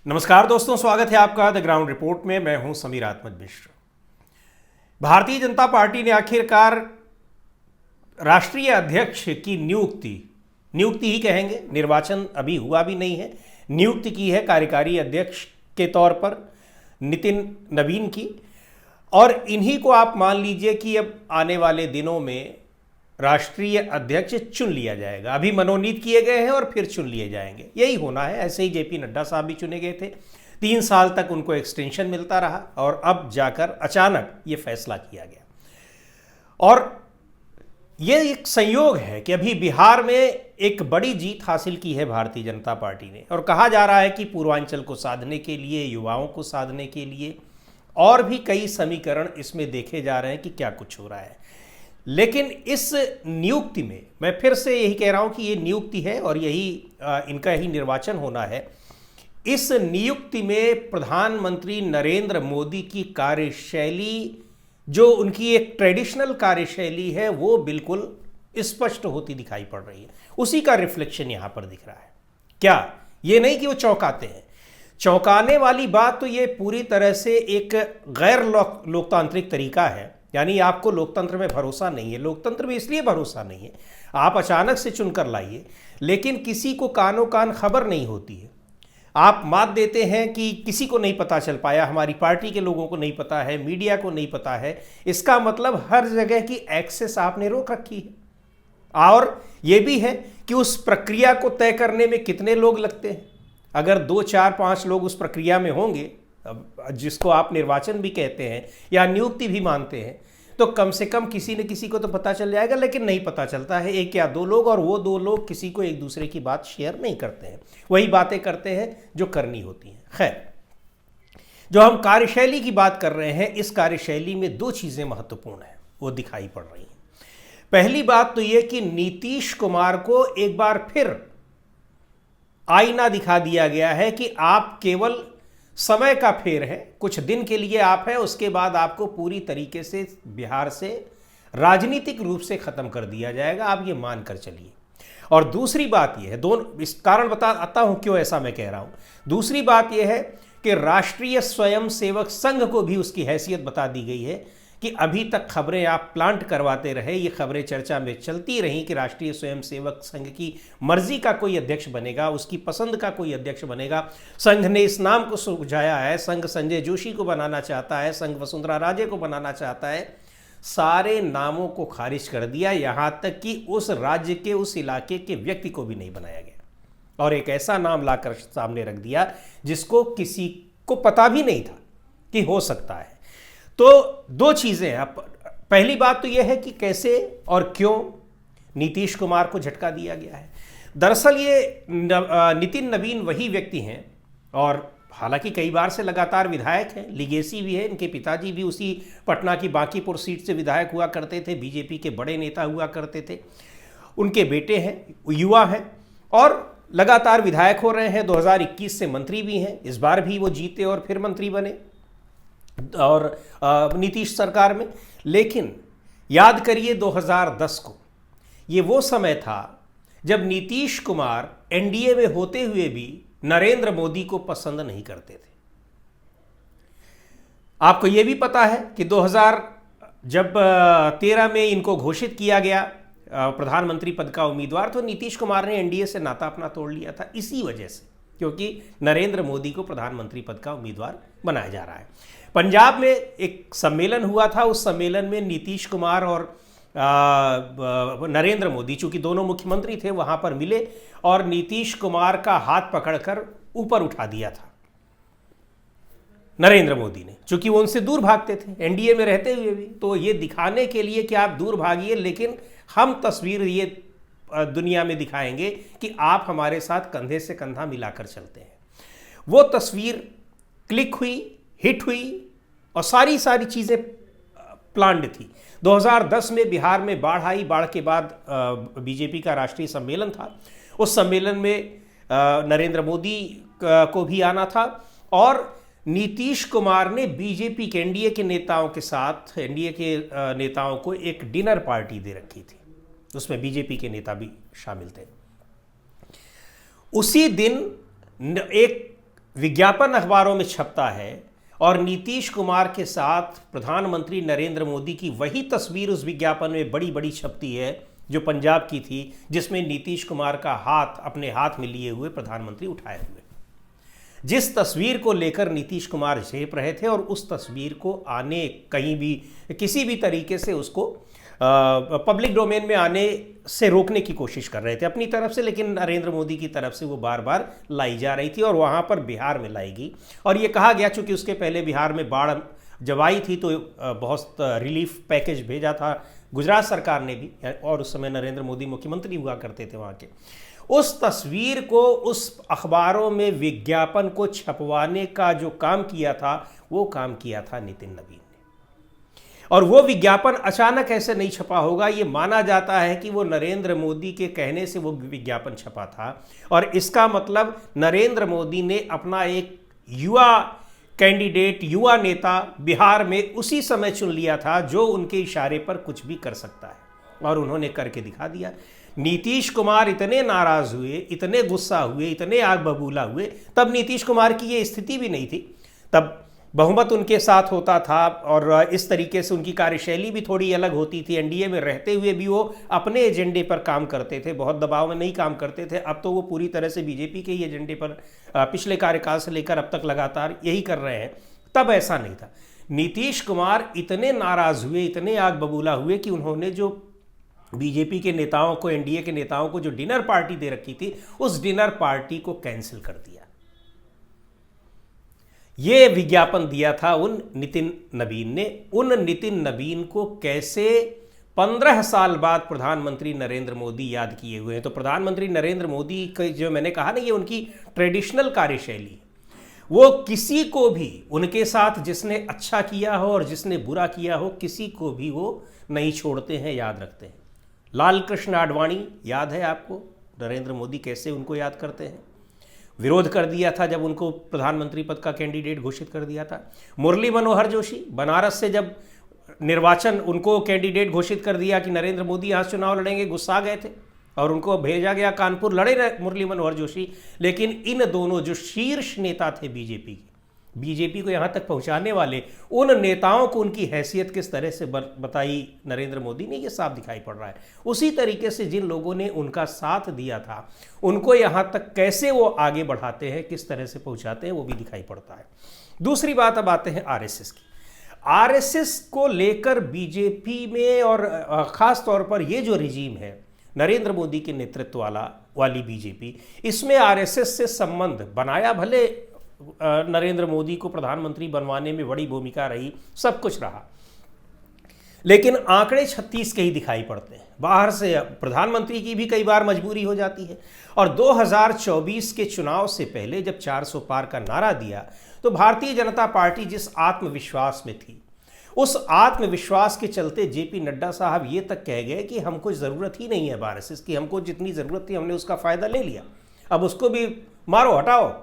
नमस्कार दोस्तों, स्वागत है आपका द ग्राउंड रिपोर्ट में। मैं हूं समीर अहमद मिश्र। भारतीय जनता पार्टी ने आखिरकार राष्ट्रीय अध्यक्ष की नियुक्ति ही कहेंगे, निर्वाचन अभी हुआ भी नहीं है, नियुक्ति की है कार्यकारी अध्यक्ष के तौर पर नितिन नवीन की। और इन्हीं को आप मान लीजिए कि अब आने वाले दिनों में राष्ट्रीय अध्यक्ष चुन लिया जाएगा। अभी मनोनीत किए गए हैं और फिर चुन लिए जाएंगे, यही होना है। ऐसे ही जेपी नड्डा साहब भी चुने गए थे, 3 साल तक उनको एक्सटेंशन मिलता रहा और अब जाकर अचानक ये फैसला किया गया। और ये एक संयोग है कि अभी बिहार में एक बड़ी जीत हासिल की है भारतीय जनता पार्टी ने, और कहा जा रहा है कि पूर्वांचल को साधने के लिए, युवाओं को साधने के लिए और भी कई समीकरण इसमें देखे जा रहे हैं कि क्या कुछ हो रहा है। लेकिन इस नियुक्ति में मैं फिर से यही कह रहा हूं कि ये नियुक्ति है और यही इनका ही निर्वाचन होना है। इस नियुक्ति में प्रधानमंत्री नरेंद्र मोदी की कार्यशैली, जो उनकी एक ट्रेडिशनल कार्यशैली है, वो बिल्कुल स्पष्ट होती दिखाई पड़ रही है। उसी का रिफ्लेक्शन यहां पर दिख रहा है। क्या ये नहीं कि वो चौंकाते हैं? चौंकाने वाली बात तो ये पूरी तरह से एक गैर लोकतांत्रिक तरीका है। यानी आपको लोकतंत्र में भरोसा नहीं है। लोकतंत्र में इसलिए भरोसा नहीं है, आप अचानक से चुनकर लाइए, लेकिन किसी को कानो कान खबर नहीं होती है। आप मात देते हैं कि किसी को नहीं पता चल पाया, हमारी पार्टी के लोगों को नहीं पता है, मीडिया को नहीं पता है। इसका मतलब हर जगह की एक्सेस आपने रोक रखी है। और ये भी है कि उस प्रक्रिया को तय करने में कितने लोग लगते हैं। अगर 2, 4, 5 लोग उस प्रक्रिया में होंगे, जिसको आप निर्वाचन भी कहते हैं या नियुक्ति भी मानते हैं, तो कम से कम किसी न किसी को तो पता चल जाएगा। लेकिन नहीं पता चलता है, 1 या 2 लोग, और वो 2 लोग किसी को एक दूसरे की बात शेयर नहीं करते हैं, वही बातें करते हैं जो करनी होती हैं। खैर, जो हम कार्यशैली की बात कर रहे हैं, इस कार्यशैली में 2 चीज़ें महत्वपूर्ण हैं, वो दिखाई पड़ रही हैं। पहली बात तो ये कि नीतीश कुमार को एक बार फिर आईना दिखा दिया गया है कि आप केवल समय का फेर है, कुछ दिन के लिए आप हैं, उसके बाद आपको पूरी तरीके से बिहार से राजनीतिक रूप से खत्म कर दिया जाएगा, आप ये मान कर चलिए। और दूसरी बात यह है, दोनों इस कारण बताता हूं क्यों ऐसा मैं कह रहा हूं। दूसरी बात यह है कि राष्ट्रीय स्वयंसेवक संघ को भी उसकी हैसियत बता दी गई है कि अभी तक खबरें आप प्लांट करवाते रहे, ये खबरें चर्चा में चलती रहीं कि राष्ट्रीय स्वयंसेवक संघ की मर्जी का कोई अध्यक्ष बनेगा, उसकी पसंद का कोई अध्यक्ष बनेगा। संघ ने इस नाम को सुझाया है, संघ संजय जोशी को बनाना चाहता है, संघ वसुंधरा राजे को बनाना चाहता है। सारे नामों को खारिज कर दिया, यहाँ तक कि उस राज्य के, उस इलाके के व्यक्ति को भी नहीं बनाया गया, और एक ऐसा नाम लाकर सामने रख दिया जिसको किसी को पता भी नहीं था कि हो सकता है। तो 2 चीज़ें हैं। पहली बात तो यह है कि कैसे और क्यों नीतीश कुमार को झटका दिया गया है। दरअसल ये नितिन नवीन वही व्यक्ति हैं, और हालांकि कई बार से लगातार विधायक हैं, लीगेसी भी है। इनके पिताजी भी उसी पटना की बांकीपुर सीट से विधायक हुआ करते थे, बीजेपी के बड़े नेता हुआ करते थे। उनके बेटे हैं, युवा हैं, और लगातार विधायक हो रहे हैं। 2021 से मंत्री भी हैं, इस बार भी वो जीते और फिर मंत्री बने और नीतीश सरकार में। लेकिन याद करिए 2010 को, ये वो समय था जब नीतीश कुमार एनडीए में होते हुए भी नरेंद्र मोदी को पसंद नहीं करते थे। आपको ये भी पता है कि 2013 में इनको घोषित किया गया प्रधानमंत्री पद का उम्मीदवार, तो नीतीश कुमार ने एनडीए से नाता अपना तोड़ लिया था, इसी वजह से, क्योंकि नरेंद्र मोदी को प्रधानमंत्री पद का उम्मीदवार बनाया जा रहा है। पंजाब में एक सम्मेलन हुआ था, उस सम्मेलन में नीतीश कुमार और नरेंद्र मोदी, चूंकि दोनों मुख्यमंत्री थे, वहां पर मिले और नीतीश कुमार का हाथ पकड़कर ऊपर उठा दिया था नरेंद्र मोदी ने, चूंकि वो उनसे दूर भागते थे एनडीए में रहते हुए भी। तो ये दिखाने के लिए कि आप दूर भागिए, लेकिन हम तस्वीर ये दुनिया में दिखाएंगे कि आप हमारे साथ कंधे से कंधा मिलाकर चलते हैं। वो तस्वीर क्लिक हुई, हिट हुई, और सारी चीज़ें प्लान्ड थी। 2010 में बिहार में बाढ़ आई, बाढ़ के बाद बीजेपी का राष्ट्रीय सम्मेलन था। उस सम्मेलन में नरेंद्र मोदी को भी आना था, और नीतीश कुमार ने बीजेपी के एनडीए के नेताओं के साथ, एनडीए के नेताओं को एक डिनर पार्टी दे रखी थी, उसमें बीजेपी के नेता भी शामिल थे। उसी दिन एक विज्ञापन अखबारों में छपता है और नीतीश कुमार के साथ प्रधानमंत्री नरेंद्र मोदी की वही तस्वीर उस विज्ञापन में बड़ी बड़ी छपती है जो पंजाब की थी, जिसमें नीतीश कुमार का हाथ अपने हाथ में लिए हुए प्रधानमंत्री उठाए हुए, जिस तस्वीर को लेकर नीतीश कुमार झेप रहे थे और उस तस्वीर को आने कहीं भी किसी भी तरीके से उसको पब्लिक डोमेन में आने से रोकने की कोशिश कर रहे थे अपनी तरफ से, लेकिन नरेंद्र मोदी की तरफ से वो बार बार लाई जा रही थी और वहाँ पर बिहार में लाएगी। और ये कहा गया चूँकि उसके पहले बिहार में बाढ़ जब आई थी तो बहुत रिलीफ पैकेज भेजा था गुजरात सरकार ने भी, और उस समय नरेंद्र मोदी मुख्यमंत्री हुआ करते थे वहाँ के। उस तस्वीर को उस अखबारों में विज्ञापन को छपवाने का जो काम किया था वो काम किया था नितिन नवीन ने। और वो विज्ञापन अचानक ऐसे नहीं छपा होगा, ये माना जाता है कि वो नरेंद्र मोदी के कहने से वो विज्ञापन छपा था। और इसका मतलब नरेंद्र मोदी ने अपना एक युवा कैंडिडेट, युवा नेता बिहार में उसी समय चुन लिया था जो उनके इशारे पर कुछ भी कर सकता है, और उन्होंने करके दिखा दिया। नीतीश कुमार इतने नाराज हुए, इतने गुस्सा हुए, इतने आग बबूला हुए, तब नीतीश कुमार की ये स्थिति भी नहीं थी। तब बहुमत उनके साथ होता था और इस तरीके से उनकी कार्यशैली भी थोड़ी अलग होती थी। एनडीए में रहते हुए भी वो अपने एजेंडे पर काम करते थे, बहुत दबाव में नहीं काम करते थे। अब तो वो पूरी तरह से बीजेपी के ही एजेंडे पर पिछले कार्यकाल से लेकर अब तक लगातार यही कर रहे हैं। तब ऐसा नहीं था। नीतीश कुमार इतने नाराज हुए, इतने आग बबूला हुए कि उन्होंने जो बीजेपी के नेताओं को, एनडीए के नेताओं को जो डिनर पार्टी दे रखी थी, उस डिनर पार्टी को कैंसिल कर दिया। ये विज्ञापन दिया था उन नितिन नवीन ने। उन नितिन नवीन को कैसे 15 साल बाद प्रधानमंत्री नरेंद्र मोदी याद किए हुए हैं। तो प्रधानमंत्री नरेंद्र मोदी का जो मैंने कहा ना, ये उनकी ट्रेडिशनल कार्यशैली, वो किसी को भी, उनके साथ जिसने अच्छा किया हो और जिसने बुरा किया हो, किसी को भी वो नहीं छोड़ते हैं, याद रखते हैं। लाल कृष्ण आडवाणी याद है आपको, नरेंद्र मोदी कैसे उनको याद करते हैं। विरोध कर दिया था जब उनको प्रधानमंत्री पद का कैंडिडेट घोषित कर दिया था। मुरली मनोहर जोशी बनारस से जब निर्वाचन उनको कैंडिडेट घोषित कर दिया कि नरेंद्र मोदी यहाँ चुनाव लड़ेंगे, गुस्सा गए थे और उनको भेजा गया कानपुर, लड़े मुरली मनोहर जोशी। लेकिन इन दोनों जो शीर्ष नेता थे बीजेपी को यहाँ तक पहुँचाने वाले, उन नेताओं को उनकी हैसियत किस तरह से बताई नरेंद्र मोदी ने, ये साफ दिखाई पड़ रहा है। उसी तरीके से जिन लोगों ने उनका साथ दिया था, उनको यहाँ तक कैसे वो आगे बढ़ाते हैं, किस तरह से पहुँचाते हैं, वो भी दिखाई पड़ता है। दूसरी बात, अब आते हैं आरएसएस की। आरएसएस को लेकर बीजेपी में और ख़ास तौर पर ये जो रिजीम है नरेंद्र मोदी के नेतृत्व वाली बीजेपी, इसमें आरएसएस से संबंध बनाया, भले नरेंद्र मोदी को प्रधानमंत्री बनवाने में बड़ी भूमिका रही, सब कुछ रहा, लेकिन आंकड़े 36 के ही दिखाई पड़ते हैं। बाहर से प्रधानमंत्री की भी कई बार मजबूरी हो जाती है। और 2024 के चुनाव से पहले जब 400 पार का नारा दिया, तो भारतीय जनता पार्टी जिस आत्मविश्वास में थी, उस आत्मविश्वास के चलते जेपी नड्डा साहब ये तक कह गए कि हमको ज़रूरत ही नहीं है आरएसएस की, हमको जितनी ज़रूरत थी हमने उसका फ़ायदा ले लिया, अब उसको भी मारो, हटाओ।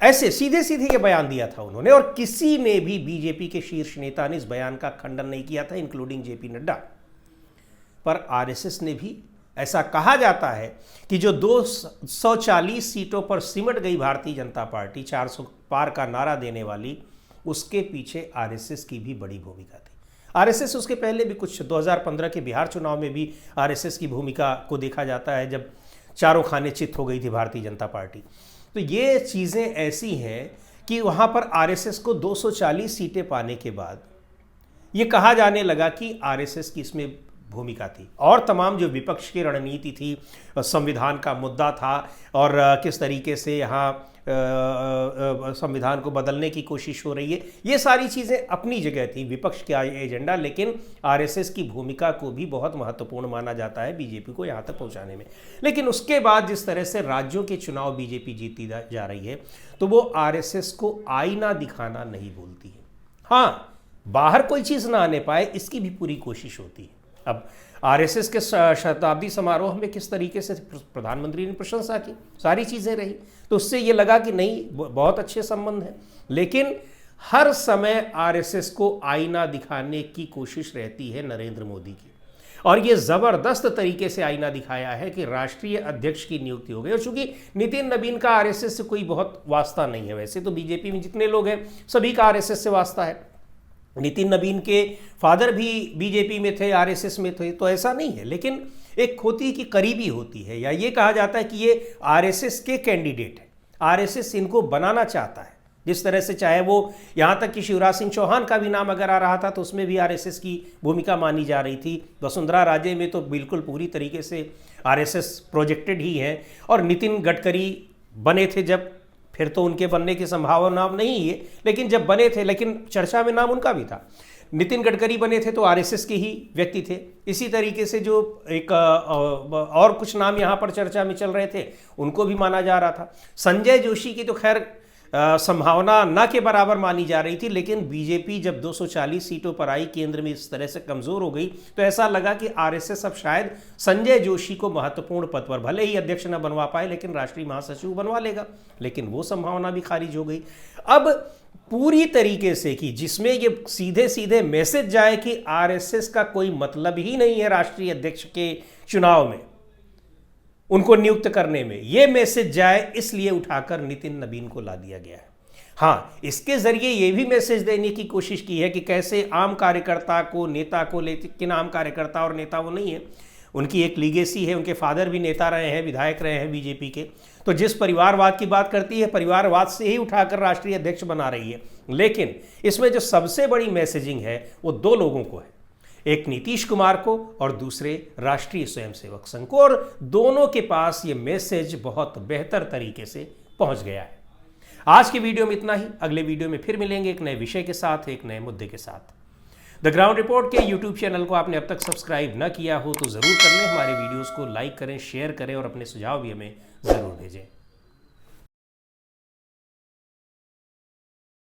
ऐसे सीधे सीधे ये बयान दिया था उन्होंने, और किसी ने भी बीजेपी के शीर्ष नेता ने इस बयान का खंडन नहीं किया था, इंक्लूडिंग जेपी नड्डा। पर आरएसएस ने भी, ऐसा कहा जाता है कि जो 240 सीटों पर सिमट गई भारतीय जनता पार्टी, 400 पार का नारा देने वाली, उसके पीछे आरएसएस की भी बड़ी भूमिका थी। आरएसएस उसके पहले भी कुछ 2015 के बिहार चुनाव में भी आरएसएस की भूमिका को देखा जाता है, जब चारों खाने चित हो गई थी भारतीय जनता पार्टी। तो ये चीज़ें ऐसी हैं कि वहाँ पर आरएसएस को 240 सीटें पाने के बाद ये कहा जाने लगा कि आरएसएस की इसमें भूमिका थी, और तमाम जो विपक्ष की रणनीति थी, संविधान का मुद्दा था और किस तरीके से यहाँ संविधान को बदलने की कोशिश हो रही है, ये सारी चीज़ें अपनी जगह थी, विपक्ष का एजेंडा। लेकिन आरएसएस की भूमिका को भी बहुत महत्वपूर्ण माना जाता है बीजेपी को यहाँ तक पहुँचाने में। लेकिन उसके बाद जिस तरह से राज्यों के चुनाव बीजेपी जीती जा रही है, तो वो आरएसएस को आईना दिखाना नहीं भूलती है। हाँ, बाहर कोई चीज़ ना आने पाए, इसकी भी पूरी कोशिश होती है। अब आरएसएस के शताब्दी समारोह में किस तरीके से प्रधानमंत्री ने प्रशंसा की, सारी चीज़ें रही, तो उससे ये लगा कि नहीं, बहुत अच्छे संबंध हैं। लेकिन हर समय आरएसएस को आईना दिखाने की कोशिश रहती है नरेंद्र मोदी की। और ये ज़बरदस्त तरीके से आईना दिखाया है कि राष्ट्रीय अध्यक्ष की नियुक्ति हो गई। और चूंकि नितिन नबीन का आरएसएस से कोई बहुत वास्ता नहीं है, वैसे तो बीजेपी में जितने लोग हैं सभी का आरएसएस से वास्ता है। नितिन नबीन के फादर भी बीजेपी में थे, आरएसएस में थे, तो ऐसा नहीं है। लेकिन एक होती कि करीबी होती है, या ये कहा जाता है कि ये आरएसएस के कैंडिडेट है, आरएसएस इनको बनाना चाहता है। जिस तरह से चाहे वो यहाँ तक कि शिवराज सिंह चौहान का भी नाम अगर आ रहा था तो उसमें भी आरएसएस की भूमिका मानी जा रही थी। वसुंधरा राजे में तो बिल्कुल पूरी तरीके से आरएसएस प्रोजेक्टेड ही है। और नितिन गडकरी बने थे जब, फिर तो उनके बनने की संभावना नहीं है, लेकिन जब बने थे, लेकिन चर्चा में नाम उनका भी था। नितिन गडकरी बने थे तो आरएसएस के ही व्यक्ति थे। इसी तरीके से जो एक और कुछ नाम यहाँ पर चर्चा में चल रहे थे उनको भी माना जा रहा था। संजय जोशी की तो खैर संभावना ना के बराबर मानी जा रही थी, लेकिन बीजेपी जब 240 सीटों पर आई, केंद्र में इस तरह से कमज़ोर हो गई, तो ऐसा लगा कि आरएसएस अब शायद संजय जोशी को महत्वपूर्ण पद पर, भले ही अध्यक्ष न बनवा पाए लेकिन राष्ट्रीय महासचिव बनवा लेगा, लेकिन वो संभावना भी खारिज हो गई। अब पूरी तरीके से कि जिसमें ये सीधे सीधे मैसेज जाए कि आरएसएस का कोई मतलब ही नहीं है राष्ट्रीय अध्यक्ष के चुनाव में, उनको नियुक्त करने में, ये मैसेज जाए, इसलिए उठाकर नितिन नबीन को ला दिया गया है। हाँ, इसके जरिए ये भी मैसेज देने की कोशिश की है कि कैसे आम कार्यकर्ता को नेता को, लेकिन आम कार्यकर्ता और नेता वो नहीं है, उनकी एक लीगेसी है, उनके फादर भी नेता रहे हैं, विधायक रहे हैं बीजेपी के। तो जिस परिवारवाद की बात करती है, परिवारवाद से ही उठाकर राष्ट्रीय अध्यक्ष बना रही है। लेकिन इसमें जो सबसे बड़ी मैसेजिंग है वो दो लोगों को है, एक नीतीश कुमार को और दूसरे राष्ट्रीय स्वयंसेवक संघ को, और दोनों के पास ये मैसेज बहुत बेहतर तरीके से पहुंच गया है। आज की वीडियो में इतना ही। अगले वीडियो में फिर मिलेंगे एक नए विषय के साथ, एक नए मुद्दे के साथ। द ग्राउंड रिपोर्ट के यूट्यूब चैनल को आपने अब तक सब्सक्राइब न किया हो तो ज़रूर कर लें। हमारे वीडियोज़ को लाइक करें, शेयर करें और अपने सुझाव भी हमें ज़रूर भेजें।